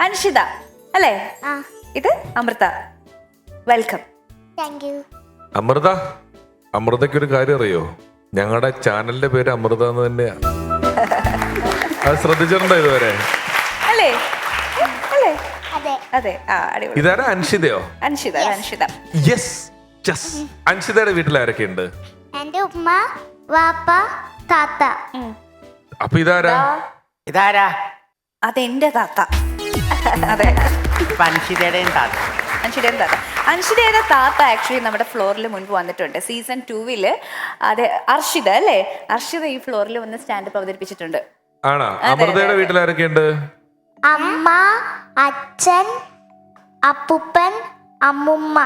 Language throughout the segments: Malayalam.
അൻഷിത അല്ലേ? ഇത് അമൃത. വെൽക്കം. Thank you. അമൃതയ്ക്കൊരു കാര്യം അറിയോ? ഞങ്ങളുടെ ചാനലിന്റെ പേര് അമൃത എന്ന് തന്നെയാ. അത് ശ്രദ്ധിച്ചിട്ടുണ്ടോ ഇതുവരെ? അല്ലേ? അല്ലേ? അതെ. അതെ. അടിപൊളി. ഇതാരാ? അൻഷിതയോ? അൻഷിത. അൻഷിത. യെസ്. അൻഷിതയുടെ വീട്ടിൽ ആരൊക്കെ ഉണ്ട്? എന്റെ ഉമ്മ, വാപ്പ, താത്ത. അപ്പൊ ഇതാരാ? അതെന്റെ താത്ത. അതെ, അൻഷിതയുടെയും താത്ത. അൻഷിതയുടെ താത്ത ആക്ച്വലി നമ്മുടെ ഫ്ലോറിൽ മുൻപ് വന്നിട്ടുണ്ട്. സീസൺ 2 അതെ, അർഷിത അല്ലേ? അർഷിത ഈ ഫ്ലോറിൽ വന്ന് സ്റ്റാൻഡപ്പ് അവതരിപ്പിച്ചിട്ടുണ്ട്. ആണോ? അമൃതയുടെ വീട്ടിൽ ആരൊക്കെ ഉണ്ട്? അമ്മ, അച്ഛൻ, അപ്പൂപ്പൻ, അമ്മുമ്മ.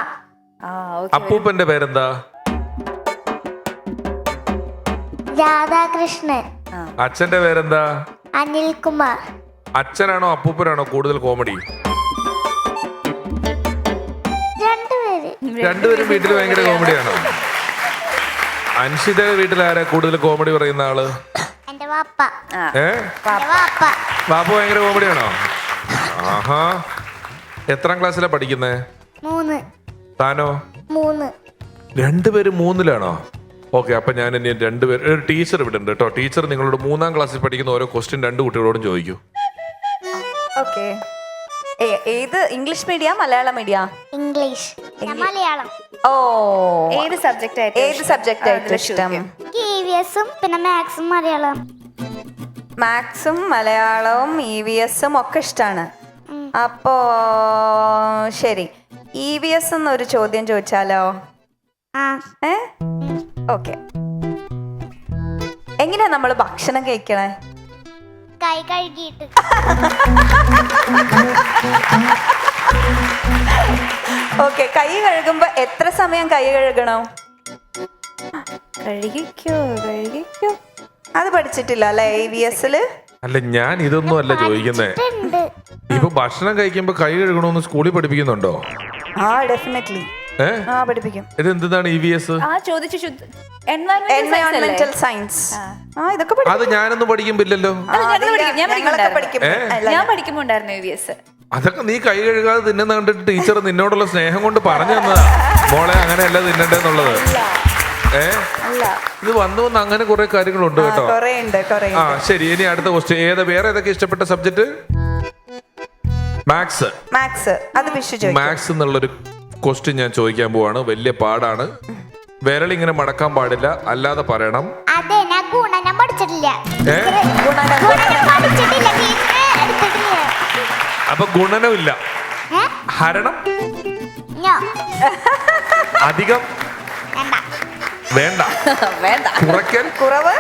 അപ്പൂപ്പന്റെ പേരെന്താ? രാധാകൃഷ്ണൻ. അച്ഛന്റെ പേരെന്താ? അനിൽകുമാർ. അച്ഛനാണോ അപ്പൂപ്പനാണോ കൂടുതൽ കോമഡി? രണ്ടുപേരും വീട്ടിൽ ഭയങ്കര കോമഡിയാണോ? അൻഷിതയുടെ വീട്ടിൽ ആരാ കൂടുതൽ കോമഡി പറയുന്ന ആള്? എന്റെ വാപ്പ. വാപ്പ ഭയങ്കര കോമഡിയാണോ? ആഹാ. എത്രാം ക്ലാസ്സിലാ പഠിക്കുന്നേ? 3. താനോ? 3. രണ്ടുപേരും 3-ലാണോ? ഓക്കെ, അപ്പൊ ഞാൻ ഇനി രണ്ടുപേരും, ഒരു ടീച്ചർ ഇവിടെ ഉണ്ട് കേട്ടോ. ടീച്ചർ നിങ്ങളോട് 3-ാം ക്ലാസ്സിൽ പഠിക്കുന്ന ഓരോ ക്വസ്റ്റ്യൻ 2 കുട്ടികളോടും ചോദിക്കൂ. ഓക്കെ. ഏത് English medium Malayalam medium? English, Malayalam. ഓ, ഏത് സബ്ജക്റ്റ് ആയിട്ട് ഇഷ്ടം? EVS-ഉം പിന്നെ മാത്സും മലയാളം. മാത്സും മലയാളവും EVS ഒക്കെ ഇഷ്ടമാണ്. അപ്പോ ശരി, EVS എന്നൊരു ചോദ്യം ചോദിച്ചാലോ? ഓക്കെ. എങ്ങനെയാ നമ്മൾ ഭക്ഷണം കഴിക്കണേ? കൈ കഴുകിയിട്ട്. ഓക്കെ. കൈ കഴുകുമ്പോ എത്ര സമയം കൈ കഴുകണം? കഴുകിക്കോ. അത് പഠിച്ചിട്ടില്ല അല്ലെ EVS-ല്? അല്ല, ഞാൻ ഇതൊന്നും അല്ല ചോദിക്കുന്നേ. ഇപ്പൊ ഭക്ഷണം കഴിക്കുമ്പോ കൈ കഴുകണമെന്ന് സ്കൂളിൽ പഠിപ്പിക്കുന്നുണ്ടോ? ഡെഫിനറ്റ്ലി പഠിപ്പിക്കും. ഇത് എന്താണ് EVS? എൻവയോൺമെന്റൽ സയൻസ്. ഇതൊക്കെ അത് ഞാനൊന്നും പഠിക്കുമ്പില്ലല്ലോ. ഞാൻ പഠിക്കുമ്പോണ്ടായിരുന്നു EVS. അതൊക്കെ നീ കൈ കഴുകാതെ തിന്നുന്ന കണ്ടിട്ട് ടീച്ചർ നിന്നോടുള്ള സ്നേഹം കൊണ്ട് പറഞ്ഞു തന്നതാ, മോളെ അങ്ങനെയല്ല തിന്നണ്ടെന്നുള്ളത്. ഇത് വന്നു അങ്ങനെ കുറെ കാര്യങ്ങളുണ്ട് കേട്ടോ. ശരി, ഇനി അടുത്ത ക്വസ്റ്റ്യൻ. വേറെ ഏതൊക്കെ ഇഷ്ടപ്പെട്ട സബ്ജക്ട്? മാത്സ്. മാത്സ് എന്നുള്ളൊരു ക്വസ്റ്റ്യൻ ഞാൻ ചോദിക്കാൻ പോവാണ്. വലിയ പാടാണ്. വിരലിങ്ങനെ മടക്കാൻ പാടില്ല, അല്ലാതെ പറയണം. അപ്പൊ ഗുണനമില്ല, ഹരണം അധികം വേണ്ട, കുറയ്ക്കൽ കുറവ്.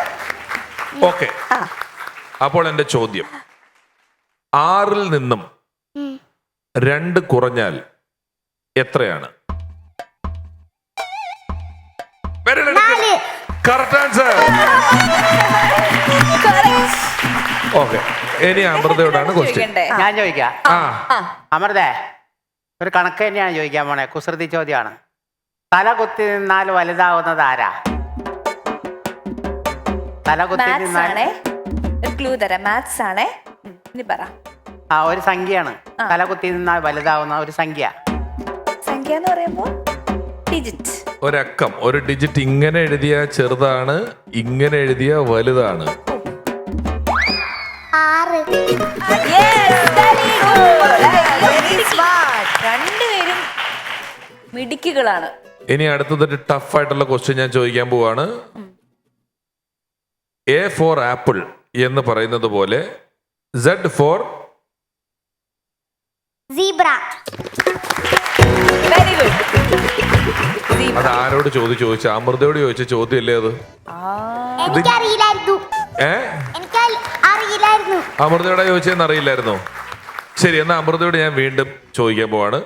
ഓക്കെ. അപ്പോൾ എന്റെ ചോദ്യം, 6-ൽ നിന്നും 2 കുറഞ്ഞാൽ എത്രയാണ്? Correct answer. ഓക്കെ. ഇനി അമൃതയോടാണ് ക്വസ്റ്റ്യൻ. ഞാൻ ചോദിക്കാം. അമൃതേ, ഒരു കണക്ക് തന്നെയാണ് ചോദിക്കാൻ പോണേ. കുസൃതി ചോദ്യമാണ്. തല കുത്തി നിന്നാൽ വലുതാവുന്നത് ആരാ? തല കുത്തി നിന്നാൽ ഒരു സംഖ്യയാണ്. തല കുത്തി നിന്നാൽ വലുതാവുന്ന ഒരു സംഖ്യ. എന്ന് പറയുമ്പോൾ ഡിജിറ്റ്. ഒരക്കം, ഒരു ഡിജിറ്റ്. ഇങ്ങനെ എഴുതിയ ചെറുതാണ്, ഇങ്ങനെ എഴുതിയ വലുതാണ്. 6. രണ്ടുപേരും മിടുക്കികളാണ്. ഇനി അടുത്തതൊരു ടഫ് ആയിട്ടുള്ള ക്വസ്റ്റ്യൻ ഞാൻ ചോദിക്കാൻ പോവാണ്. A ഫോർ ആപ്പിൾ എന്ന് പറയുന്നത് പോലെ Z for zebra. Very good. അത് ആരോട് ചോദിച്ച? അമൃതയോട് ചോദിച്ച ചോദ്യമല്ലേ അത്? എനിക്കറിയില്ലായിരുന്നു. അമൃതയോടെ ചോദിച്ചതെന്ന് അറിയില്ലായിരുന്നോ? ശരി, എന്നാ അമൃതയോട് ഞാൻ വീണ്ടും ചോദിക്കാൻ പോവാണ്.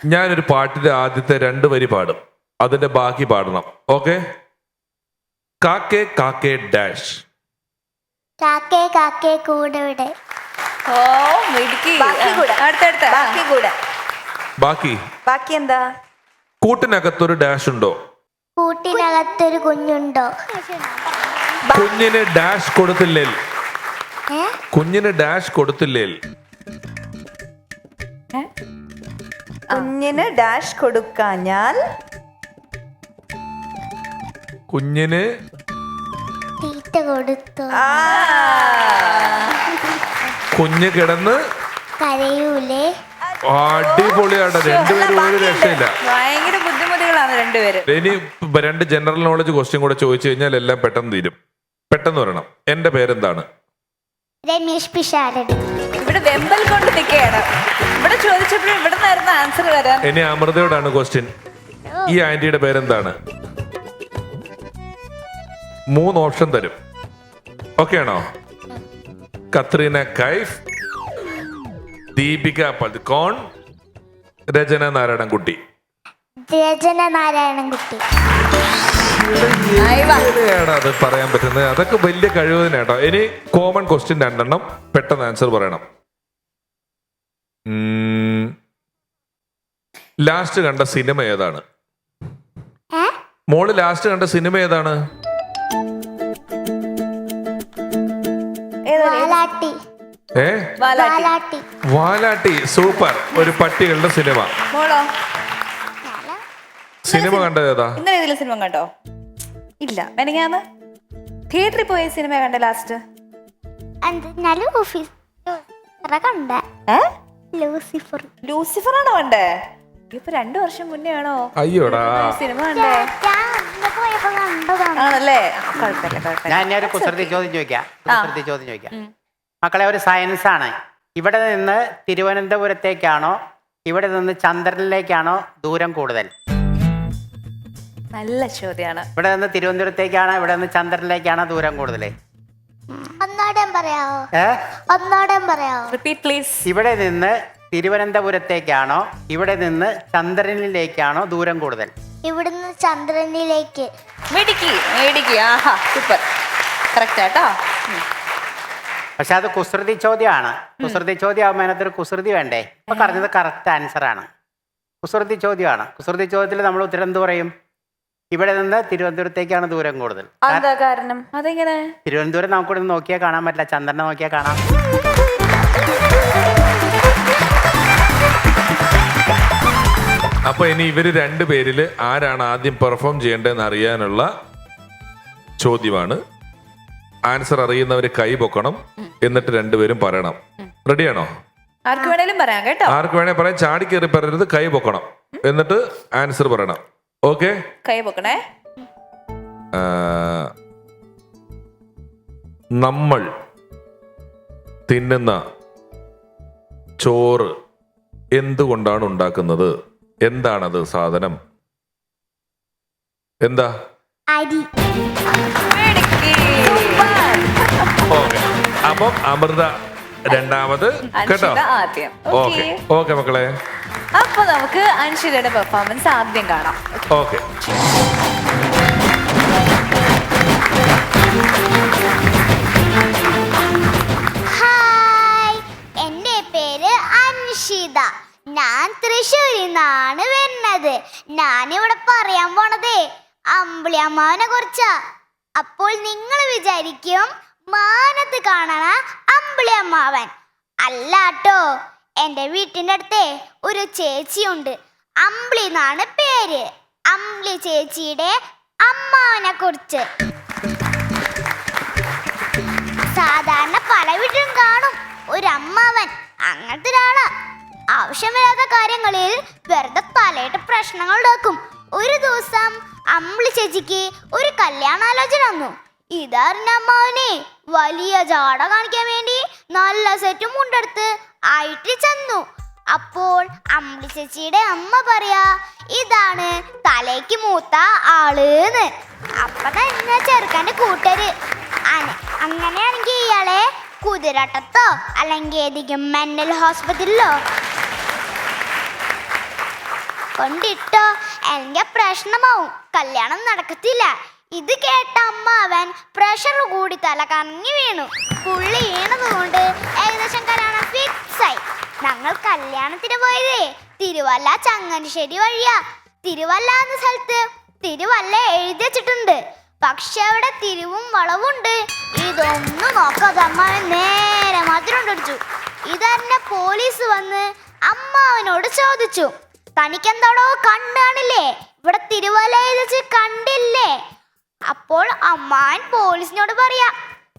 ഞാനൊരു പാട്ടിന്റെ ആദ്യത്തെ 2 വരി പാടും, അതിന്റെ ബാക്കി പാടണം. ഓക്കെ? കാക്കേ കാക്കേ ഡാഷ്. കാക്കേ കാക്കേ കൂടെ. ബാക്കി എന്താ? കൂട്ടിനകത്തൊരു ഡാഷ് ഉണ്ടോ? കൂട്ടിനകത്തൊരു കുഞ്ഞുണ്ടോ? കുഞ്ഞിന് ഡാഷ് കൊടുത്തില്ലേ? കുഞ്ഞിന് ഡാഷ് കൊടുത്തില്ലേ? കുഞ്ഞിന് ഡാഷ് കൊടുക്കാഞ്ഞാൽ കുഞ്ഞിന് തീറ്റ കൊടുത്തു കുഞ്ഞ് കിടന്ന് കരയൂലേ? അടിപൊളിയാണ്. രണ്ടുപേരും ഒരു രക്ഷയില്ല. ഭയങ്കര ബുദ്ധിമുട്ടുകളാണ് രണ്ടുപേരും. ഇനി 2 ജനറൽ നോളജ് ക്വസ്റ്റ്യൻ കൂടെ ചോദിച്ചു കഴിഞ്ഞാൽ എല്ലാം പെട്ടെന്ന് തീരും. പെട്ടെന്ന് പറയണം. എന്റെ പേരെന്താണ്? രമേഷ് പിഷാരടി. ഇവിടെ വെമ്പൽ കൊണ്ട് നിൽക്കുകയാണ്. ഇവിടെ ചോദിച്ചപ്പോഴും ഇവിടെ നിന്നായിരുന്നു ആൻസർ വരാൻ. ഇനി അമൃതയോടാണ് ക്വസ്റ്റ്യൻ. ഈ ആന്റിയുടെ പേരെന്താണ്? 3 ഓപ്ഷൻ തരും. ഓക്കെ ആണോ? കത്രീന കൈഫ്, ദീപിക പദുക്കോൺ, രചന നാരായണൻകുട്ടി. രചന നാരായണൻകുട്ടി. എങ്ങനെയാണ് അത് പറയാൻ പറ്റുന്നത്? അതൊക്കെ വലിയ കഴിവ് തന്നെ കേട്ടോ. ഇനി കോമൺ ക്വസ്റ്റ്യൻ 2 എണ്ണം പെട്ടെന്ന് ആൻസർ പറയണം. ലാസ്റ്റ് കണ്ട സിനിമ ഏതാണ്? മോള് ലാസ്റ്റ് കണ്ട സിനിമ ഏതാണ്? വാലാട്ടി. വാലാട്ടി. വാലാട്ടി. സൂപ്പർ. ഒരു പട്ടികളുടെ സിനിമ. മോളോ സിനിമ കണ്ടത് ഏതാ? ഇന്നലെ ഏതെങ്കിലും സിനിമ കണ്ടോ? ഇല്ല. മെനങ്ങാന്ന് തിയേറ്ററിൽ പോയ സിനിമ കണ്ട ലാസ്റ്റ്? ലൂസിഫർ. ലൂസിഫർ ആണോ കണ്ടേ? ഇപ്പൊ 2 വർഷം മുന്നേ ആണോ അയ്യോടാ സിനിമ കണ്ടേ? ആണല്ലേ? കുഴപ്പമില്ല. ഞാൻ ഇനി ഒരു കുസൃതി ചോദ്യം ചോദിക്കാം. മക്കളെ, ഒരു സയൻസ് ആണ്. ഇവിടെ നിന്ന് തിരുവനന്തപുരത്തേക്കാണോ ഇവിടെ നിന്ന് ചന്ദ്രനിലേക്കാണോ ദൂരം കൂടുതൽ? നല്ല ചോദ്യമാണ്. ഇവിടെ നിന്ന് തിരുവനന്തപുരത്തേക്കാണോ ഇവിടെ നിന്ന് ചന്ദ്രനിലേക്കാണോ ദൂരം കൂടുതൽ? ഒന്നോടെ പറയാവോ? Repeat please. ഇവിടെ നിന്ന് തിരുവനന്തപുരത്തേക്കാണോ ഇവിടെ നിന്ന് ചന്ദ്രനിലേക്കാണോ ദൂരം കൂടുതൽ? ഇവിടുന്ന് ചന്ദ്രനിലേക്ക്. മേടിക്ക്. ആഹാ, സൂപ്പർ. കറക്റ്റ് ആട്ടോ. പക്ഷെ അത് കുസൃതി ചോദ്യമാണ്. കുസൃതി ചോദ്യം ആകുമ്പോൾ അതിനകത്തൊരു കുസൃതി വേണ്ടേ? ഇപ്പൊ പറഞ്ഞത് കറക്റ്റ് ആൻസർ ആണ്. കുസൃതി ചോദ്യമാണ്. കുസൃതി ചോദ്യത്തിൽ നമ്മൾ ഉത്തരം എന്ത് പറയും? ഇവിടെ നിന്ന് തിരുവനന്തപുരത്തേക്കാണ് ദൂരം കൂടുതൽ. എന്താ കാരണം? അതെങ്ങനെ? തിരുവനന്തപുരം നമുക്കിവിടെ നോക്കിയാൽ കാണാൻ പറ്റില്ല, ചന്ദ്രനെ നോക്കിയാൽ കാണാം. അപ്പൊ ഇനി ഇവര് 2 പേരില് ആരാണ് ആദ്യം പെർഫോം ചെയ്യേണ്ടതെന്ന് അറിയാനുള്ള ചോദ്യമാണ്. ആൻസർ അറിയുന്നവര് കൈ പൊക്കണം. എന്നിട്ട് 2 പേരും പറയണം. റെഡിയാണോ? ആർക്ക് വേണേലും പറയാം കേട്ടോ. ആർക്ക് വേണേ പറയാം. ചാടി കയറി പറയരുത്. കൈ പൊക്കണം. എന്നിട്ട് ആൻസർ പറയണം. ഓക്കെ? കൈ പൊക്കണേ. നമ്മൾ തിന്നുന്ന ചോറ് എന്തുകൊണ്ടാണ് ഉണ്ടാക്കുന്നത്? എന്താണത് സാധനം? എന്താ? അരി. ഓക്കെ. അപ്പം അമൃത രണ്ടാമത് കേട്ടോ. ആദ്യം. ഓക്കെ ഓക്കെ മക്കളെ. അപ്പൊ നമുക്ക് അൻഷിതയുടെ പെർഫോമൻസ് ആദ്യം കാണാം. ഓക്കെ. ഹായ്, എന്റെ പേര് അൻഷിത. ഞാൻ തൃശ്ശൂരിൽ നിന്നാണ് വരുന്നത്. ഞാനിവിടെ പറയാൻ പോണതേ അമ്പിളിയമ്മാവനെ കുറിച്ചാ. അപ്പോൾ നിങ്ങൾ വിചാരിക്കും മാനത്ത് കാണണ അമ്പിളിയമ്മാവൻ. അല്ലാട്ടോ, എൻ്റെ വീട്ടിൻ്റെ അടുത്തേ ഒരു ചേച്ചിയുണ്ട്. അമ്പിളി എന്നാണ് പേര്. അമ്പിളി ചേച്ചിയുടെ അമ്മാവനെ കുറിച്ച്. സാധാരണ പല വീട്ടിലും കാണും ഒരു അമ്മാവൻ. അങ്ങനത്തെ ഒരാളാ. ആവശ്യമില്ലാത്ത കാര്യങ്ങളിൽ വെറുതെ തലയിട്ട് പ്രശ്നങ്ങൾ ഉണ്ടാക്കും. ഒരു ദിവസം അമ്പിളി ചേച്ചിക്ക് ഒരു കല്യാണാലോചന വന്നു. ഇതറിഞ്ഞ അമ്മാവനെ വലിയ ജാട കാണിക്കാൻ വേണ്ടി നല്ല സെറ്റും മുണ്ടെടുത്ത് ആയിട്ട് ചെന്നു. അപ്പോൾ അമ്പിളി ചേച്ചിയുടെ അമ്മ പറയാ, ഇതാണ് തലയ്ക്ക് മൂത്ത ആള്. അപ്പൊ തന്നെ ചെറുക്കൻ്റെ കൂട്ടര് അങ്ങനെയാണെങ്കിൽ ഇയാളെ കുതിരട്ടത്തോ അല്ലെങ്കിൽ ഏതെങ്കിലും മെന്റൽ ഹോസ്പിറ്റലിലോ കൊണ്ടിട്ടോ, അല്ലെങ്കിൽ പ്രശ്നമാവും, കല്യാണം നടക്കത്തില്ല. ഇത് കേട്ട അമ്മാവൻ പ്രഷർ കൂടി തല കറങ്ങി വീണു. പുള്ളി വീണത് കൊണ്ട് ഏകദേശം കല്യാണം ഫിക്സായി. ഞങ്ങൾ കല്യാണത്തിന് പോയതേ തിരുവല്ല ചങ്ങനാശ്ശേരി വഴിയാ. തിരുവല്ല എന്ന സ്ഥലത്ത് തിരുവല്ല എഴുതി വെച്ചിട്ടുണ്ട്. പക്ഷെ അവിടെ തിരിവും വളവുണ്ട്. ഇതൊന്നും നോക്കാതെ അമ്മാവൻ നേരെ മധുരം അടിച്ചു. ഇതന്നെ പോലീസ് വന്ന് അമ്മാവനോട് ചോദിച്ചു, തനിക്കെന്താടോ കണ്ണാണില്ലേ, ഇവിടെ തിരുവല്ല എഴുതിച്ച് കണ്ടില്ലേ? അപ്പോൾ അമ്മാവൻ പോലീസിനോട് പറയാ,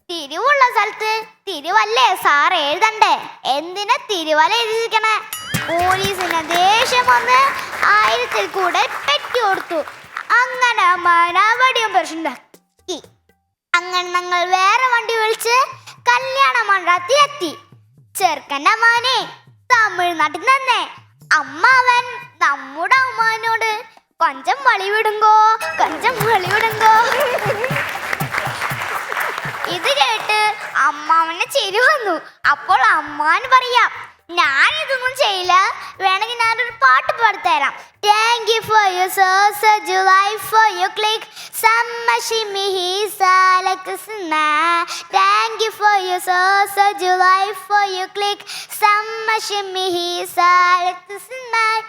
തിരിവുള്ള സ്ഥലത്ത് തിരുവല്ലേ സാർ എഴുതണ്ടേ, എന്തിനാ തിരുവല്ല എഴുതിയിരിക്കണേ? പോലീസിന് ദേഷ്യം വന്ന് 1000 കൂടെ പെറ്റി കൊടുത്തു. അങ്ങനെ അമ്മാവൻ അവിടെയും പ്രശ്നമാക്കി. അങ്ങനെ ഞങ്ങൾ വേറെ വണ്ടി വിളിച്ച് കല്യാണ മണ്ഡപത്തിലെത്തി. ചെറുക്കൻ്റെ അമ്മാവനെ തമിഴ്നാട്ടിൽ തന്നെ. അമ്മാവൻ നമ്മുടെ അമ്മാവനോട് കൊഞ്ചം വളി വിടുങ്കോ, കൊഞ്ചം വളി വിടുങ്കോ. ഇത് കേട്ട് അമ്മാവന് ചിരി വന്നു. അപ്പോൾ അമ്മാവൻ പറയാ, ഞാനിതൊന്നും ചെയ്യില്ല, വേണമെങ്കിൽ ഞാനൊരു പാട്ട് പാടിത്തരാം. Thank you for your sausage, life for your click, summer shimmy he's like a snap. Thank you for your sausage, life for your click, summer shimmy he's like a snap.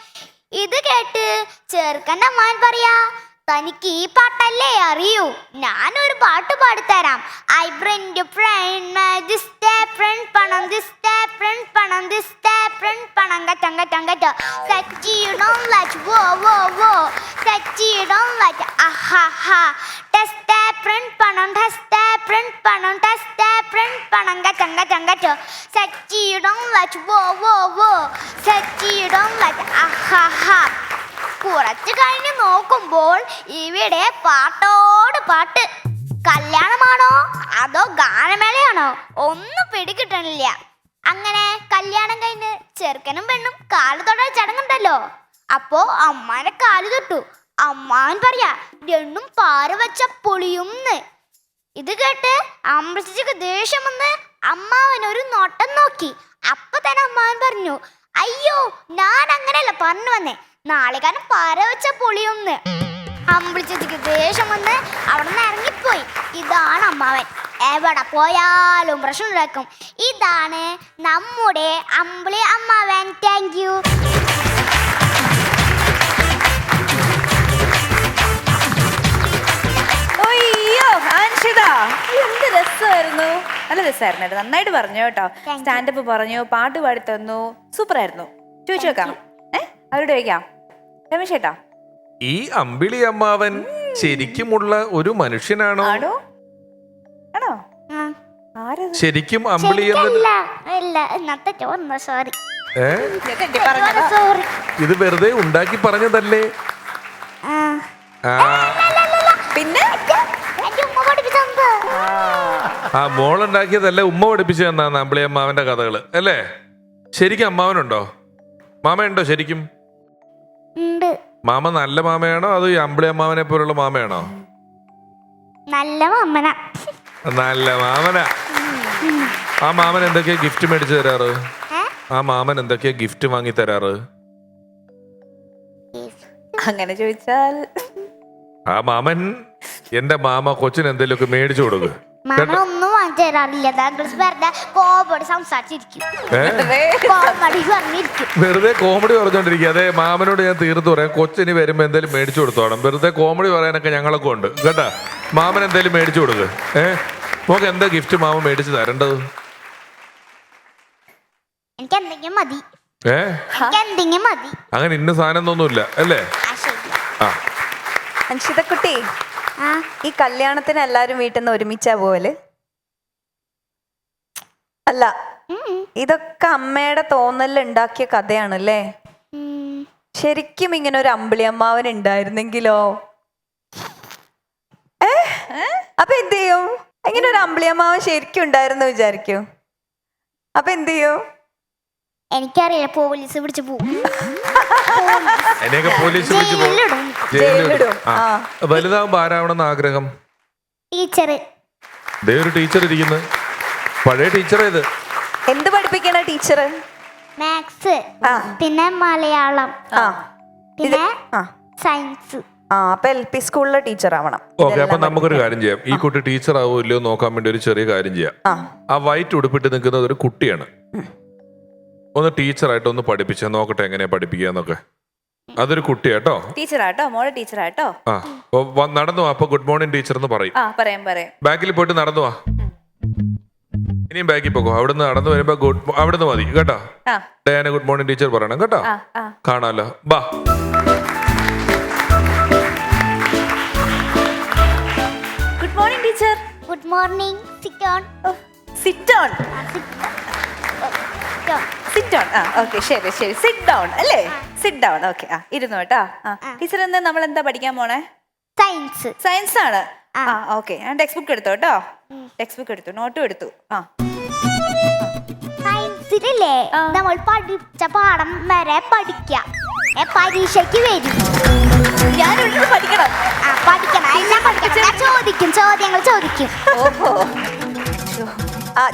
ഇത് കേട്ട് ചെറുക്കൻ്റെ അമ്മാവൻ പറയാ, തനിക്ക് ഈ പാട്ടല്ലേ അറിയൂ, ഞാനൊരു പാട്ട് പാടിത്തരാം. I bring you friend, this friend പണം, this friend പണം, this friend പണം, കറ്റ set you don't like wo wo wo, set you don't like ahaha, test friend പണം, test friend പണം, test friend പണം, കറ്റ set you don't like wo wo wo, set you don't like ahaha. കുറച്ച് കഴിഞ്ഞ് നോക്കുമ്പോൾ ഇവിടെ പാട്ടോട് പാട്ട്. കല്യാണമാണോ അതോ ഗാനമേളയാണോ ഒന്നും പിടികിട്ടണില്ല. അങ്ങനെ കല്യാണം കഴിഞ്ഞ് ചെറുക്കനും പെണ്ണും കാല് തൊടാൻ ചടങ്ങുണ്ടല്ലോ. അപ്പോ അമ്മാനെ കാല് തൊട്ടു. അമ്മാവൻ പറയാ, രണ്ടും പാറ വെച്ച പൊളിയുംന്ന്. ഇത് കേട്ട് അമ്പലത്തേക്ക് ദേഷ്യം വന്ന് അമ്മാവൻ ഒരു നോട്ടം നോക്കി. അപ്പൊ തന്നെ അമ്മാവൻ പറഞ്ഞു, അയ്യോ ഞാൻ അങ്ങനെയല്ല പറഞ്ഞു വന്നേ, നാളികാലം പാര വെച്ച പൊളിയൊന്ന്. അമ്പിളിച്ചേച്ചിക്ക് ദേഷ്യം വന്ന് അവിടെ നിന്ന് ഇറങ്ങിപ്പോയി. ഇതാണ് അമ്മാവൻ, എവിടെ പോയാലും പ്രശ്നം ഉണ്ടാക്കും. ഇതാണ് നമ്മുടെ അമ്പിളി അമ്മാവൻ. Thank you. അയ്യോ അൻഷിത, എന്ത് രസമായിരുന്നു, നല്ല രസമായിരുന്നു കേട്ടോ, നന്നായിട്ട് പറഞ്ഞു കേട്ടോ. സ്റ്റാൻഡപ്പ് പറഞ്ഞു, പാട്ട് പാടി തന്നു, സൂപ്പർ ആയിരുന്നു. ചോദിച്ചു വെക്കാം, അവരോട് ചോദിക്കാം. രമേശ് ചേട്ടാ, ഈ അമ്പിളി അമ്മാവൻ ശരിക്കുമുള്ള ഒരു മനുഷ്യനാണോ? ആണോ ആണോ ആരത്? ശരിക്കും അമ്പിളി എന്ന് ഇന്നത്തെ ചോർന്ന സോറി. പറഞ്ഞോ. ഇത് വെറുതെ ഉണ്ടാക്കി പറഞ്ഞതല്ലേ? പിന്നെ ആ മോളുണ്ടാക്കിയതല്ലേ, ഉമ്മ പഠിപ്പിച്ചു തന്നാണ് അമ്പിളി അമ്മാവന്റെ കഥകള് അല്ലേ? ശരിക്കും അമ്മാവനുണ്ടോ? മാമയുണ്ടോ ശരിക്കും? മാമ നല്ല മാമയാണോ അതോ ഈ അമ്പിളി അമ്മാവനെ പോലുള്ള മാമയാണോ? നല്ല മാമന. നല്ല മാമനാ. ആ മാമൻ എന്തൊക്കെയാ ഗിഫ്റ്റ് മേടിച്ചു തരാറ്? ആ മാമൻ എന്തൊക്കെയാ ഗിഫ്റ്റ് വാങ്ങി തരാറ്? അങ്ങനെ ചോദിച്ചാൽ ആ മാമൻ, എന്റെ മാമ കൊച്ചിന് എന്തെങ്കിലുമൊക്കെ മേടിച്ചു കൊടുക്കുക. മാമ ഒന്നും വാങ്ങിച്ചു തരാറില്ല. വെറുതെ കോമഡി സംസാരിച്ചിരിക്കും, കോമഡി പറഞ്ഞിരിക്കും. വെറുതെ കോമഡി പറഞ്ഞോണ്ടിരിക്കുക. അതെ, മാമനോട് ഞാൻ തീർത്ത് പറയാം, കൊച്ചിന് വരുമ്പോ എന്തെങ്കിലും മേടിച്ചു കൊടുത്തോണം. വെറുതെ കോമഡി പറയാനൊക്കെ ഞങ്ങളൊക്കെ ഉണ്ട് കേട്ടാ. മാമൻ എന്തെങ്കിലും മേടിച്ചു കൊടുക്കുക. നമുക്ക് എന്താ ഗിഫ്റ്റ് മാമ മേടിച്ചു തരേണ്ടത്? എനിക്ക് എന്തെങ്കിലും മതി. എനിക്ക് എന്തെങ്കിലും മതി. അങ്ങനെ ഇന്ന സാധനം ഒന്നുമില്ല അല്ലേ? ആ അൻഷിതക്കുട്ടി, ഈ കല്യാണത്തിന് എല്ലാരും വീട്ടിൽ നിന്ന് ഒരുമിച്ചാ പോവല്? അല്ല, ഇതൊക്കെ അമ്മയുടെ തോന്നലിൽ ഉണ്ടാക്കിയ കഥയാണല്ലേ? ശരിക്കും ഇങ്ങനെ ഒരു അമ്പിളി അമ്മാവൻ ഉണ്ടായിരുന്നെങ്കിലോ? അപ്പൊ എന്ത് ചെയ്യും? ഇങ്ങനെ ഒരു അമ്പിളി അമ്മാവൻ ശരിക്കും ഉണ്ടായിരുന്നു വിചാരിക്കൂ, അപ്പൊ എന്ത് ചെയ്യും? എനിക്കറിയില്ല, പോലീസ് പിടിച്ചു പോകും. എന്നെയൊക്കെ പോലീസ് പിടിച്ചു ജയിലിലിടും. വലുതാവുമ്പോ ആരാവണമെന്ന് ആഗ്രഹം? ടീച്ചർ. ദേ ഒരു ടീച്ചർ ഇരിക്കുന്നത്, പഴയ ടീച്ചർ. ഇത് എന്ത് പഠിപ്പിക്കണ ടീച്ചർ? മാത്സ്, പിന്നെ മലയാളം, പിന്നെ സയൻസ്. അപ്പൊ LP സ്കൂളിലെ ടീച്ചർ ആവണം. ഓക്കെ, അപ്പൊ നമുക്കൊരു കാര്യം ചെയ്യാം. ഈ കുട്ടി ടീച്ചർ ആവോ ഇല്ലയോ നോക്കാൻ വേണ്ടി ഒരു ചെറിയ കാര്യം ചെയ്യാം. ആ വൈറ്റ് ഉടുപ്പിട്ട് നിൽക്കുന്നത് ഒരു കുട്ടിയാണ്. ഒന്ന് ടീച്ചറായിട്ട് ഒന്ന് പഠിപ്പിച്ച നോക്കട്ടെ എങ്ങനെയാ പഠിപ്പിക്കാന്നൊക്കെ. അതൊരു കുട്ടിയാട്ടോ. ടീച്ചറാട്ടോ, മോളെ ടീച്ചറാട്ടോ. ആ നടന്നു വാ. അപ്പൊ ഗുഡ് മോർണിംഗ് ടീച്ചർ എന്ന് പറയും. ആ പറയാം. ബാക്കിൽ പോയിട്ട് നടന്നു വാ. ഇനിയും ബാക്കിൽ പോകോ. അവിടുന്ന് നടന്നു വരുമ്പോ അവിടുന്ന് മതി കേട്ടോ. ഡയാന ഗുഡ് മോർണിംഗ് ടീച്ചർ പറയണം കേട്ടോ. കാണാലോ. ബാ. Good morning teacher. Good morning. Sit on. Sit on. Sit on. Okay, ശരി. സിറ്റ് ഡൗൺ അല്ലേ? Sit down. ഓക്കെ, ഇരുന്നു കേട്ടോ. ടീച്ചർ എന്താ നമ്മൾ എന്താ പഠിക്കാൻ പോണേ? സയൻസ്. സയൻസ് ആണ്. ഓക്കെ, ഞാൻ ടെക്സ്റ്റ് ബുക്ക് എടുത്തു കേട്ടോ. ടെക്സ്റ്റ് ബുക്ക് എടുത്തു, നോട്ടും എടുത്തു. സയൻസിലല്ലേ നമ്മൾ പഠിച്ച പാഠം വരെ പഠിക്കാം. പരീക്ഷയ്ക്ക് വരും. ഞാനൊന്നും പഠിക്കണം. പഠിക്കണം, എല്ലാം പഠിക്കണം. ഞാൻ ചോദ്യങ്ങൾ ചോദിക്കും. ഓഹോ,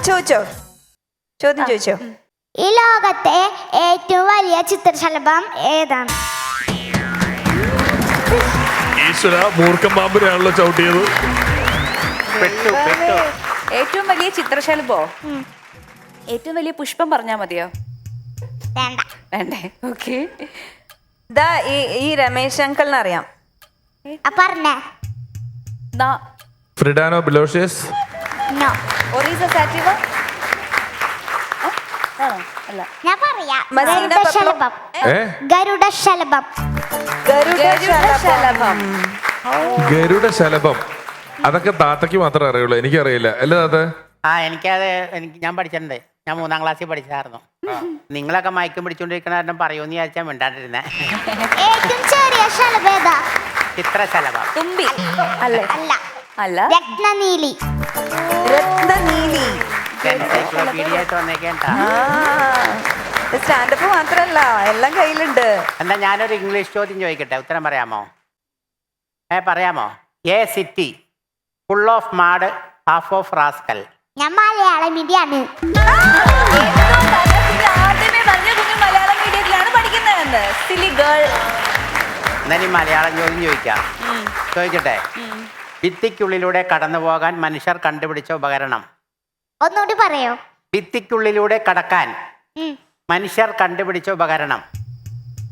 ചോദിച്ചോ, ചോദ്യം ചോദിച്ചോ. ഈ ലോകത്തെ ഏറ്റവും വലിയ ചിത്രശലഭം ഏതാണ്? ഈശ്വര, മൂർഖം പാമ്പിനെയാണല്ലോ ചവിട്ടിയത്. ഏറ്റവും വലിയ ചിത്രശലഭോ? ഏറ്റവും വലിയ പുഷ്പം പറഞ്ഞാ മതിയോ? വേണ്ട. വേണ്ടേ? ഓക്കെ. ഈ രമേശ് അങ്കിളിനെ അറിയാം. പറഞ്ഞേ. ഫ്രിഡാനോ ബിലോഷ്യസ്. നോ. ഒറീസ സാറ്റിവ. അല്ല, ഞാൻ പറയാം. മസീന ഗരുഡശലഭം. ഗരുഡശലഭം. ഗരുഡശലഭം. ഗരുഡശലഭം. അതൊക്കെ താത്തയ്ക്ക് മാത്രമേ അറിയുള്ളൂ, എനിക്കറിയില്ല. അല്ലേ താത്ത? ഞാൻ പഠിച്ചിട്ടുണ്ട്. ഞാൻ 3ാം ക്ലാസ്സിൽ പഠിച്ചായിരുന്നു. നിങ്ങളൊക്കെ മയക്കും പിടിച്ചോണ്ടിരിക്കണ കാരണം പറയൂന്ന് വിചാരിച്ചാൽ മിണ്ടാണ്ടിരുന്നേ. ഏറ്റവും ചെറിയ ശലഭം ഏതാ? ചിത്രശലഭം. തുമ്പി അല്ലേ? അല്ല. രത്നനീലി. രത്നനീലി. എൻസൈക്ലോപീഡിയ ആയിട്ട് വന്നേക്കേട്ടാ. സ്റ്റാൻഡപ്പ് മാത്രല്ല, എല്ലാം കയ്യിലുണ്ട്. എന്നാ ഞാനൊരു ഇംഗ്ലീഷ് ചോദ്യം ചോദിക്കട്ടെ, ഉത്തരം പറയാമോ? പറയാമോ? A city full of mad half of rascal. ഞാൻ മലയാളം മീഡിയാണ്. ആദ്യമേ പറഞ്ഞ കുഞ്ഞു മലയാളം മീഡിയത്തിലാണ് പഠിക്കുന്നതെന്ന്. സിലി ഗേൾ. എന്നാ ഈ മലയാളം ചോദ്യം ചോദിക്കട്ടെ. ഭിത്തിക്കുള്ളിലൂടെ കടന്നു പോകാൻ മനുഷ്യർ കണ്ടുപിടിച്ച ഉപകരണം. ഒന്നുകൂടി പറയോ? ഭിത്തിക്കുള്ളിലൂടെ കടക്കാൻ മനുഷ്യർ കണ്ടുപിടിച്ച ഉപകരണം.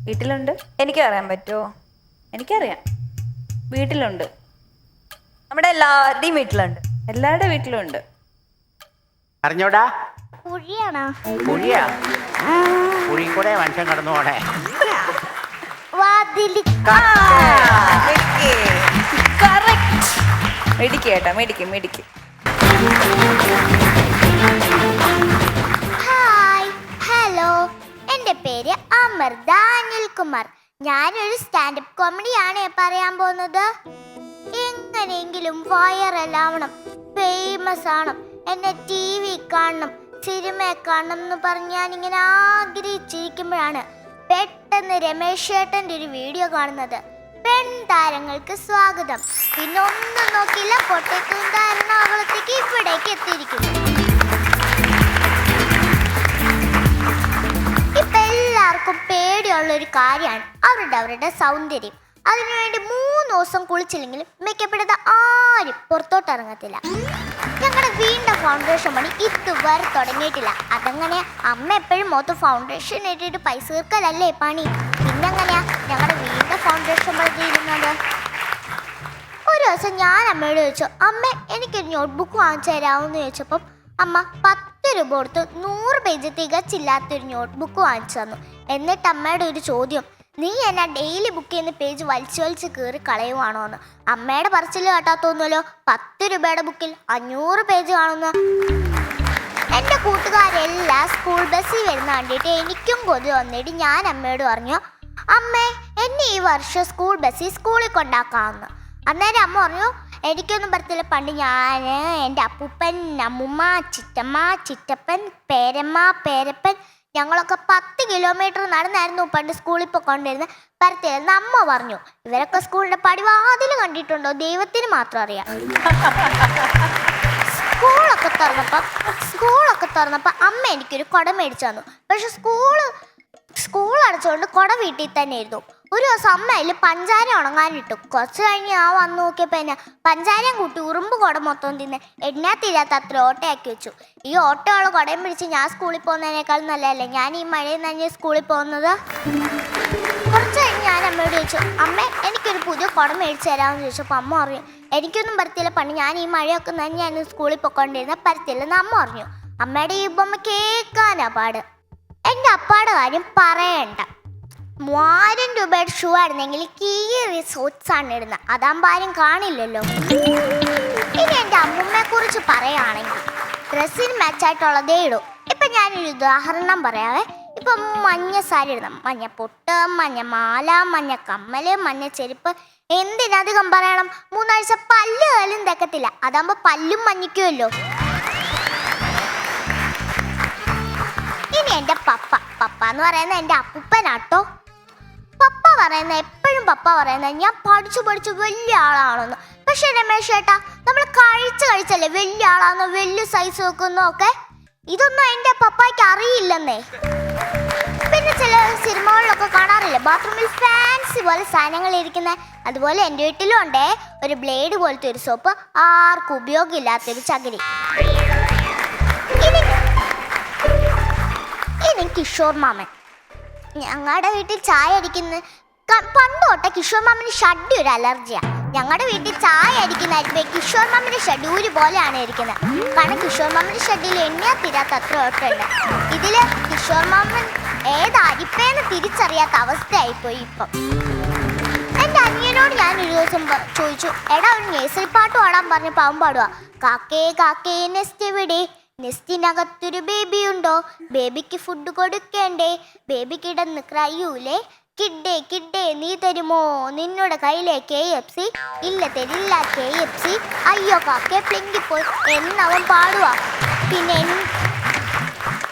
വീട്ടിലുണ്ട്. എനിക്ക് അറിയാൻ പറ്റുമോ? എനിക്കറിയാം, വീട്ടിലുണ്ട്. നമ്മുടെ എല്ലാവരുടെയും വീട്ടിലുണ്ട്. എല്ലാവരുടെ വീട്ടിലുണ്ട്. അറിഞ്ഞോടാ? കുഴിയാണോ? കുഴിയാ? കുഴി കൂടെ മനുഷ്യൻ കടന്നു പോണേ. വാതിലി. മെഡിക്ക്. Hi, hello. എൻ്റെ പേര് അമൃത അനിൽകുമാർ. ഞാനൊരു സ്റ്റാൻഡപ്പ് കോമഡിയാണ് പറയാൻ പോകുന്നത്. എങ്ങനെയെങ്കിലും വൈറലാവണം, ഫേമസ് ആവണം, എന്നെ TV കാണണം, സിനിമ കാണണം എന്ന് പറഞ്ഞ് ഞാനിങ്ങനെ ആഗ്രഹിച്ചിരിക്കുമ്പോഴാണ് പെട്ടെന്ന് രമേശ് ചേട്ടൻ്റെ ഒരു വീഡിയോ കാണുന്നത്. പെൺതാരങ്ങൾക്ക് സ്വാഗതം. പിന്നെ ഒന്നും നോക്കിയില്ല, പൊട്ടക്കും താരണാകുളത്തേക്ക് ഇവിടേക്ക് എത്തിയിരിക്കുന്നു. ഇപ്പൊ എല്ലാവർക്കും പേടിയുള്ളൊരു കാര്യമാണ് അവരുടെ സൗന്ദര്യം. അതിനുവേണ്ടി 3 ദിവസം കുളിച്ചില്ലെങ്കിലും മേക്കപ്പെടുന്ന ആരും പുറത്തോട്ട് ഇറങ്ങത്തില്ല. ഞങ്ങളുടെ വീടിന്റെ ഫൗണ്ടേഷൻ പണി ഇതുവരെ തുടങ്ങിയിട്ടില്ല. അതങ്ങനെ അമ്മ എപ്പോഴും മൊത്തം ഫൗണ്ടേഷൻ ഇട്ടിട്ട് പൈസ തീർക്കലല്ലേ പണി. പിന്നെങ്ങനെയാ ഞങ്ങളുടെ വീടിന്റെ ഫൗണ്ടേഷൻ പണി തീരുന്നത്? ഒരു ദിവസം ഞാൻ അമ്മയോട് ചോദിച്ചു, അമ്മ എനിക്കൊരു നോട്ട്ബുക്ക് വാങ്ങിച്ചു തരാമെന്ന് ചോദിച്ചപ്പം അമ്മ 10 രൂപ കൊടുത്ത് 100 പേജ് തികച്ചില്ലാത്തൊരു നോട്ട്ബുക്ക് വാങ്ങിച്ചു തന്നു. എന്നിട്ട് അമ്മയുടെ ഒരു ചോദ്യം, നീ എന്നാ ഡെയിലി ബുക്ക് ചെയ്യുന്ന പേജ് വലിച്ച് കയറി കളയുവാണോ എന്ന്. അമ്മയുടെ പറച്ചിൽ കേട്ടാ തോന്നുമല്ലോ 10 രൂപയുടെ ബുക്കിൽ 500 പേജ് കാണുന്നു. എൻ്റെ കൂട്ടുകാരെല്ലാം സ്കൂൾ ബസ്സിൽ വരുന്ന കണ്ടിട്ട് എനിക്കും കൊതി വന്നിട്ട് ഞാൻ അമ്മയോട് പറഞ്ഞു, അമ്മേ എന്നെ ഈ വർഷം സ്കൂൾ ബസ്സിൽ സ്കൂളിൽ കൊണ്ടാക്കാമെന്ന്. അന്നേരം അമ്മ പറഞ്ഞു, എനിക്കൊന്നും പറ്റത്തില്ല. പണ്ട് ഞാൻ, എൻ്റെ അപ്പൂപ്പൻ, അമ്മുമ്മ, ചിറ്റമ്മ, ചിറ്റപ്പൻ, പേരമ്മ, പേരപ്പൻ ഞങ്ങളൊക്കെ 10 കിലോമീറ്റർ നടന്നായിരുന്നു പണ്ട് സ്കൂളിൽ പോയിക്കൊണ്ടിരുന്നത്. പരത്തില്ലെന്ന് അമ്മ പറഞ്ഞു. ഇവരൊക്കെ സ്കൂളിന്റെ പടിവാതിൽ കണ്ടിട്ടുണ്ടോ? ദൈവത്തിന് മാത്രം അറിയാം. സ്കൂളൊക്കെ തുറന്നപ്പോ അമ്മ എനിക്കൊരു കുട മേടിച്ചു തന്നു. പക്ഷെ സ്കൂൾ അടച്ചുകൊണ്ട് കുട വീട്ടിൽ തന്നെ ഇരുന്നു. ഒരു ദിവസം അമ്മ അതിൽ പഞ്ചാര ഉണങ്ങാനിട്ടു. കുറച്ച് കഴിഞ്ഞ് ഞാൻ വന്ന് നോക്കിയപ്പോൾ എന്നെ പഞ്ചാരയും കൂട്ടി ഉറുമ്പ് കുട മൊത്തം തിന്ന് എണ്ണാത്തില്ലാത്ത അത്ര ഓട്ടയാക്കി വെച്ചു. ഈ ഓട്ടയുള്ള കുടയും പിടിച്ച് ഞാൻ സ്കൂളിൽ പോകുന്നതിനേക്കാൾ നല്ലതല്ലേ ഞാൻ ഈ മഴയിൽ നനഞ്ഞ് സ്കൂളിൽ പോകുന്നത്? കുറച്ച് കഴിഞ്ഞ് ഞാൻ അമ്മയോട് ചോദിച്ചു, അമ്മ എനിക്കൊരു പുതിയ കുടം മേടിച്ചു തരാമെന്ന് ചോദിച്ചപ്പോൾ അമ്മ പറഞ്ഞു എനിക്കൊന്നും പരത്തില്ല, പണ്ട് ഞാൻ ഈ മഴയൊക്കെ നനഞ്ഞ് ഞാൻ സ്കൂളിൽ പൊയ്ക്കൊണ്ടിരുന്ന പരത്തില്ലെന്ന് അമ്മ പറഞ്ഞു. അമ്മയുടെ ഈ ഉപമ കേൾക്കാനാ പാട്. എൻ്റെ അപ്പാടെ കാര്യം പറയണ്ട. 3000 രൂപയുടെ ഷൂ ആയിരുന്നെങ്കിൽ കീറി സോക്സ് ആണ് ഇടുന്നത്, അതാകുമ്പോൾ ആരും കാണില്ലല്ലോ. ഇനി എൻ്റെ അമ്മൂമ്മയെ കുറിച്ച് പറയുകയാണെങ്കിൽ ഡ്രസ്സിന് മാച്ചായിട്ടുള്ളതേ ഇടും. ഇപ്പം ഞാനൊരു ഉദാഹരണം പറയാവേ. ഇപ്പം മഞ്ഞ സാരി ഇടണം, മഞ്ഞ പൊട്ട്, മഞ്ഞ മാല, മഞ്ഞ കമ്മല്, മഞ്ഞ ചെരുപ്പ്. എന്തിനധികം പറയണം, 3 ആഴ്ച പല്ല് കാലും തെക്കത്തില്ല, അതാകുമ്പോൾ പല്ലും മഞ്ഞിക്കുമല്ലോ. ഇനി എൻ്റെ പപ്പ എന്ന് പറയുന്നത് എൻ്റെ അപ്പൂപ്പനാട്ടോ. പപ്പ പറയുന്നത് എപ്പോഴും ഞാൻ പഠിച്ചു വലിയ ആളാണെന്ന്. പക്ഷെ രമേശ് ചേട്ടാ, നമ്മൾ കഴിച്ചല്ലേ വലിയ ആളാണെന്നോ വലിയ സൈസ് വെക്കുന്നോ ഒക്കെ. ഇതൊന്നും എൻ്റെ പപ്പായ്ക്ക് അറിയില്ലെന്നേ. പിന്നെ ചില സിനിമകളിലൊക്കെ കാണാറില്ല ബാത്റൂമിൽ ഫാൻസി പോലെ സാധനങ്ങൾ ഇരിക്കുന്നത്. അതുപോലെ എൻ്റെ വീട്ടിലും ഉണ്ടേ ഒരു ബ്ലേഡ് പോലത്തെ ഒരു സോപ്പ്, ആർക്കും ഉപയോഗമില്ലാത്തൊരു ചകിരി. ഇനി കിഷോർ മാമൻ. ഞങ്ങളുടെ വീട്ടിൽ ചായ അടിക്കുന്ന പണ്ട് തൊട്ടേ കിഷോർ മാമന് ഷഡ്ഡി ഒരു അലർജിയാണ്. ഞങ്ങളുടെ വീട്ടിൽ ചായ അടിക്കുന്ന കിഷോർ മാമന്റെ ഷഡ്ഡി ഊര് പോലെയാണ് ഇരിക്കുന്നത്. കാരണം കിഷോർ മാമന്റെ ഷഡ്ഡിയിൽ എണ്ണയാ തീരാത്ത അത്ര ഒട്ടുണ്ട്. ഇതില് കിഷോർ മാമൻ ഏത് അരിപ്പേന്ന് തിരിച്ചറിയാത്ത അവസ്ഥയായിപ്പോയി ഇപ്പം. എൻ്റെ അനിയനോട് ഞാൻ ഒരു ദിവസം ചോദിച്ചു, എടാ ഒരു നേഴ്സറി പാട്ട് പാടാൻ പറഞ്ഞ് പാവം പാടുക. കാക്കേ കാക്കേ നെസ്റ്റ് എവിടെ, നെസ്റ്റിനകത്തൊരു ബേബി ഉണ്ടോ, ബേബിക്ക് ഫുഡ് കൊടുക്കേണ്ടേ, ബേബി കിടന്ന് ക്രയൂലേ, കിഡേ നീ തരുമോ നിന്നോട് കയ്യിലെ KFC, ഇല്ല തരില്ല KFC, അയ്യോ കാക്കേ പ്ലിങ്കിപ്പോയി എന്നവൻ പാടുക.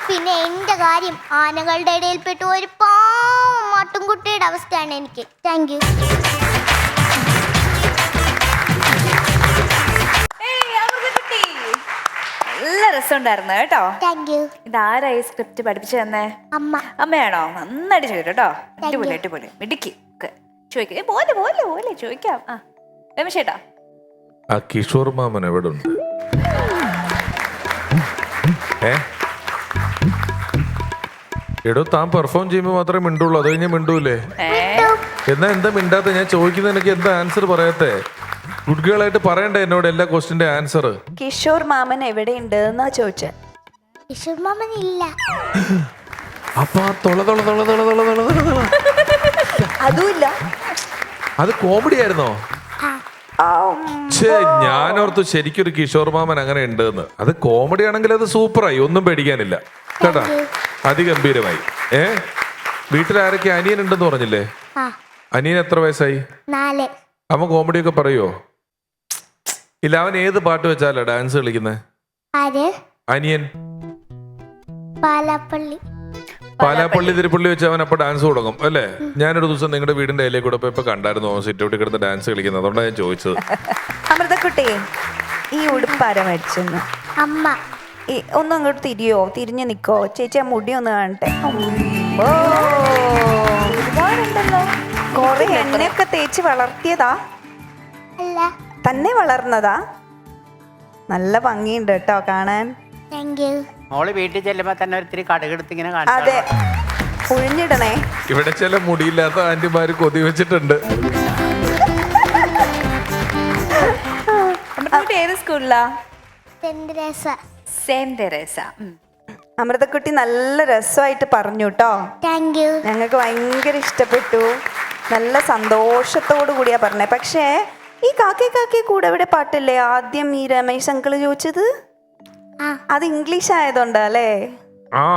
പിന്നെ എൻ്റെ കാര്യം ആനകളുടെ ഇടയിൽപ്പെട്ട ഒരു പാവം മാട്ടുംകുട്ടിയുടെ അവസ്ഥയാണ് എനിക്ക്. Thank you. നല്ല രസമുണ്ടായിരുന്നു കേട്ടോ. Thank you. ഇതാരായി സ്ക്രിപ്റ്റ് പഠിപ്പിച്ചു തന്നെ? അമ്മ. അമ്മയാണോ? നന്നായിട്ട് ചെയ്തു കേട്ടോ. അടിപൊളി മിടുക്കി. ചോദിക്കാം പോലെ ചോദിക്കാം. ആ രമേശ് ചേട്ടാ, ആ കിഷോർ മാമൻ എവിടെ ഉണ്ട്? എടോ താൻ പെർഫോം ചെയ്യുമ്പോൾ മാത്രമേ മിണ്ടുള്ളൂ, അത് കഴിഞ്ഞ് മിണ്ടൂലേ? എന്നാ എന്താ മിണ്ടാത്ത? ഞാൻ ചോദിക്കുന്നത് എനിക്ക് എന്താ ആൻസർ പറയാത്തെ? ഗുഡ് ഗേൾ ആയിട്ട് പറയണ്ടേ എന്നോട് എല്ലാ ക്വസ്റ്റിന്റെ ആൻസർ? കിഷോർ മാമൻ എവിടെയുണ്ട് എന്നാ ചോദിച്ചേ. കിഷോർ മാമൻ ഇല്ല. അപ്പൊ അതുമില്ല. അത് കോമഡി ആയിരുന്നോ? ഞാനോർത്തു ശരിക്കൊരു കിഷോർ മാമൻ അങ്ങനെ ഉണ്ടെന്ന്. അത് കോമഡി ആണെങ്കിൽ അത് സൂപ്പറായി, ഒന്നും പേടിക്കാനില്ല കേട്ടാ, അതിഗംഭീരമായി. വീട്ടിലാരൊക്കെ അനിയൻ ഉണ്ടെന്ന് പറഞ്ഞില്ലേ? അനിയൻ എത്ര വയസ്സായി? 4. അവൻ കോമഡി ഒക്കെ പറയുവോ? ഇല്ല, അവൻ ഏത് പാട്ട് വെച്ചാലോ ഡാൻസ് കളിക്കുന്നത്? അനിയൻ പാലാപ്പള്ളി തിരുപ്പള്ളി വെച്ച് അവൻ അപ്പൊ ഡാൻസ് തുടങ്ങും അല്ലേ? ഞാനൊരു ദിവസം നിങ്ങളുടെ വീടിന്റെ അതിലേക്ക് കൂടെ ഇപ്പൊ കണ്ടായിരുന്നു സിറ്റൗട്ടിൽ കിടന്ന് ഡാൻസ് കളിക്കുന്നത്. അതുകൊണ്ടാണ് ഞാൻ ചോദിച്ചത്. അമൃതക്കുട്ടി, ഈ ഉടുപ്പാര മേടിച്ചെന്ന് അമ്മ. ഒന്നും അങ്ങോട്ട് തിരിഞ്ഞു നിക്കോ ചേച്ചി, ആ മുടി ഒന്ന് കാണട്ടെ. ഒരുപാടുണ്ടല്ലോ. കൊറേ എണ്ണയൊക്കെ തേച്ച് വളർത്തിയതാ? അല്ല, തന്നെ വളർന്നതാ? നല്ല ഭംഗിയുണ്ട് കേട്ടോ കാണാൻ. Thank you. മോള് വീട്ടിൽ ചെല്ലുമ്പോ തന്നെ ഒത്തിരി കടുകെടുത്ത് ഇങ്ങനെ അതെ, ഒഴിഞ്ഞിടണേ. ഇവിടെ ചില മുടിയില്ലാത്ത ആന്റിമാര് കൊതി വെച്ചിട്ടുണ്ട്. ഏത് സ്കൂളിലാ? Saint Teresa. അമൃതക്കുട്ടി നല്ല രസമായിട്ട് പറഞ്ഞു കേട്ടോ. Thank you. ഞങ്ങൾക്ക് ഭയങ്കര ഇഷ്ടപ്പെട്ടു. നല്ല സന്തോഷത്തോടു കൂടിയാ പറഞ്ഞേ. പക്ഷേ ഈ കാക്കേ കൂടെ ഇവിടെ പാട്ടില്ലേ ആദ്യം ഈ രമേശ് അങ്കിള് ചോദിച്ചത്? അത് ഇംഗ്ലീഷ് ആയതുകൊണ്ടാ അല്ലേ?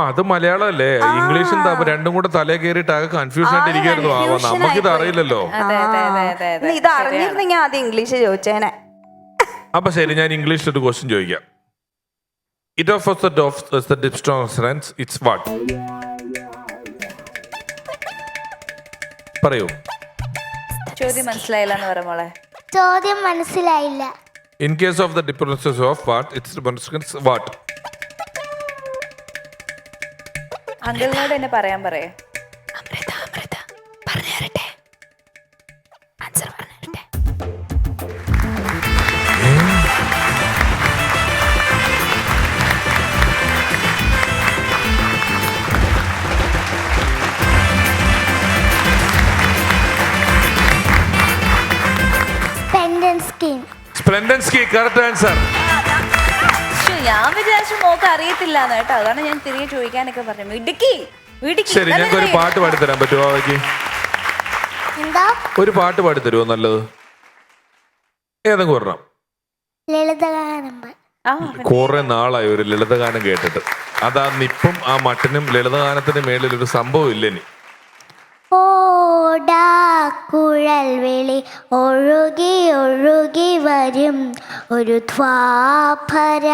അത് മലയാളം അല്ലേ? ഇംഗ്ലീഷും രണ്ടും കൂടെ തലേ കയറിയിട്ട് ആകെ കൺഫ്യൂഷൻ ആയിട്ട് ഇരിക്കുന്നു. നമുക്കിത് അറിയില്ലല്ലോ. ഇത് അറിഞ്ഞിരുന്നെങ്കിൽ ആദ്യം ഇംഗ്ലീഷ് ചോദിച്ചേനെ. അപ്പൊ ശരി, ഞാൻ ഇംഗ്ലീഷിൽ ഒരു ക്വസ്റ്റ്യൻ ചോദിക്കാം. It offers the distressance. It's what? പറയൂ. ചോദ്യം മനസ്സിലായില്ല എന്ന് പറ മോളെ. ചോദ്യം മനസ്സിലായില്ല. In case of the differences of what, it's difference what? അങ്കിളിനോട് എന്നെ പറയാൻ പറയേ. അമൃത പറഞ്ഞു തരട്ടെ, ആൻസർ പറഞ്ഞു തരട്ടെ. ലണ്ടൻസ്കി കറക്റ്റ് ആൻസർ. ശ്ശോ, ഞാൻ വിചാരിച്ചു മോക്ക് അറിയത്തില്ലാന്ന് കേട്ടോ, അതാണ് ഞാൻ തിരികെ ചോദിക്കാനൊക്കെ പറഞ്ഞു. ഇടുക്കി ഇടുക്കി ശരി, ഞങ്ങൾക്ക് ഒരു പാട്ട് പാടിത്തരാൻ പറ്റുമോ അവയ്ക്ക്? എന്താ? ഒരു പാട്ട് പാടിത്തരുമോ നല്ലത്? ഏതെങ്കിലും ഒരെണ്ണം. ലളിതഗാനം. ആ, കുറെ നാളായി ഒരു ലളിതഗാനം കേട്ടിട്ട്. അതാന്നിപ്പം ആ മട്ടിനും ലളിതഗാനത്തിന് മേളിൽ ഒരു സംഭവം ഇല്ല ഇനി. ഓടാ കുഴൽ വിളി ഒഴുകി ഒഴുകി വരും ഒരു ദ്വാപര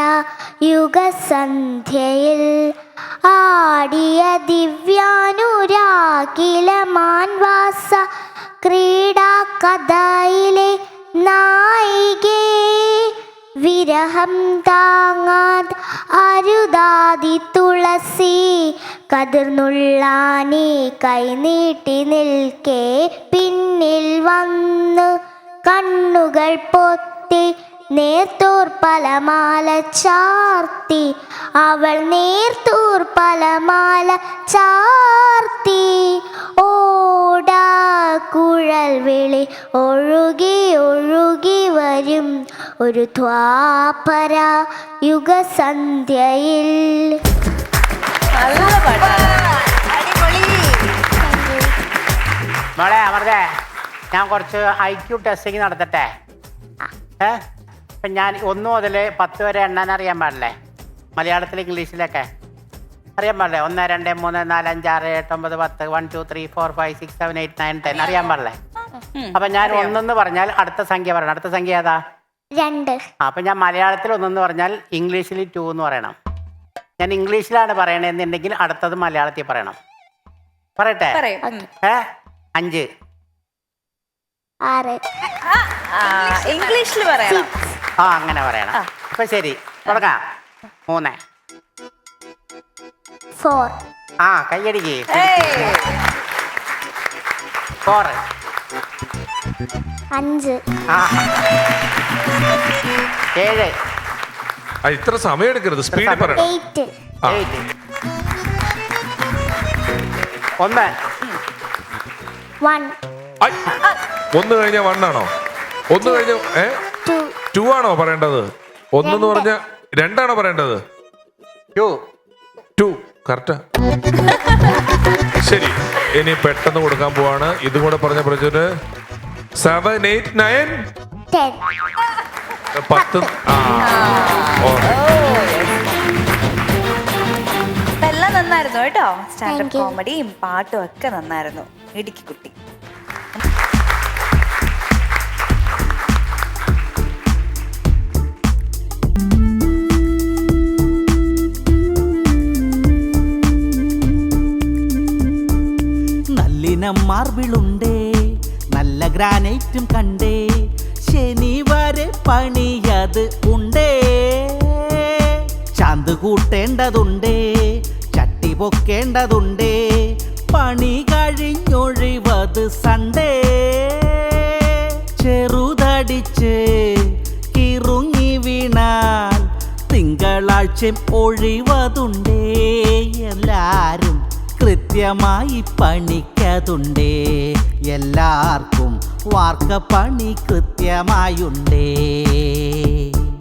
യുഗസന്ധ്യയിൽ ആടിയ ദിവ്യാനുരാഗില മാൻവാസ ക്രീഡാ കഥയിലെ നായികേ വിരഹം താങ്ങാത് അരുതാതി തുളസി കതിർന്നുള്ളാനി കൈനീട്ടി നിൽക്കെ പിന്നിൽ വന്ന് കണ്ണുകൾ പൊത്തി നേർത്തൂർപ്പലമാല ചാർത്തി അവൾ നേർത്തൂർപ്പലമാല ചാർത്തി ഓടാ കുഴൽ വിളി ഒഴുകി ഒഴുകി വരും ഒരു ദ്വാപര യുഗസന്ധ്യയിൽ. നല്ല പാട്ടാണ്. മോളെ അമൃതേ, ഞാൻ കുറച്ച് IQ ടെസ്റ്റിങ് നടത്തട്ടെ? ഇപ്പം ഞാൻ 1 മുതൽ 10 വരെ എണ്ണാൻ അറിയാൻ പാടില്ലേ? മലയാളത്തിൽ ഇംഗ്ലീഷിലൊക്കെ അറിയാൻ പാടില്ലേ? 1 2 3 4 5 6 7 8 10 1 2 3 4 5 6 7 8 9 10 അറിയാൻ പാടില്ലേ? അപ്പം ഞാൻ 1 എന്ന് പറഞ്ഞാൽ അടുത്ത സംഖ്യ പറയണം. അടുത്ത സംഖ്യ ഏതാ? 2. അപ്പം ഞാൻ മലയാളത്തിൽ 1 എന്ന് പറഞ്ഞാൽ ഇംഗ്ലീഷിൽ 2 എന്ന് പറയണം. ഞാൻ ഇംഗ്ലീഷിലാണ് പറയണതെന്നുണ്ടെങ്കിൽ അടുത്തത് മലയാളത്തിൽ പറയണം. പറയട്ടെ? 5. 6. ഇംഗ്ലീഷിൽ പറയണം. അങ്ങനെ പറയണം. അപ്പൊ ശരി, തുടങ്ങാം. 3. 4. കയ്യടിക്ക്. 4. 5. 7. ഇത്ര സമയം എടുക്കരുത്, സ്പീഡിൽ പറയണം. 8. 8. 1. 1. 1 കഴിഞ്ഞ 1 ആണോ? 1 കഴിഞ്ഞ 2 ആണോ പറയേണ്ടത്? 1 എന്ന് പറഞ്ഞ 2 ആണോ പറയേണ്ടത്? 2 കറക്റ്റാ. ശരി, ഇനി പെട്ടെന്ന് കൊടുക്കാൻ പോവാണ്. ഇതും കൂടെ പറഞ്ഞ പ്രചോദന 7 8 9 10. 10. എല്ലാം നന്നായിരുന്നു കേട്ടോ. Standup Thank you. കോമഡിയും പാട്ടും ഒക്കെ നന്നായിരുന്നു. ഇടുക്കി കുട്ടി. നല്ലിനം മാർബിളുണ്ടേ, നല്ല ഗ്രാനൈറ്റും കണ്ടേ, ശനി വരെ പണിയത് ഉണ്ടേ. ചാന്ത് കൂട്ടേണ്ടതുണ്ടേ, ചട്ടി പൊക്കേണ്ടതുണ്ടേ, പണി കഴിഞ്ഞൊഴിവത് സണ്ടേ. ചെറുതടിച്ച് കിറുങ്ങി വീണാൽ തിങ്കളാഴ്ചയും ഒഴിവതുണ്ടേ. എല്ലാരും കൃത്യമായി പണിക്കതുണ്ടേ, എല്ലാവർക്കും വാർക്ക പണി കൃത്യമായുണ്ടേ.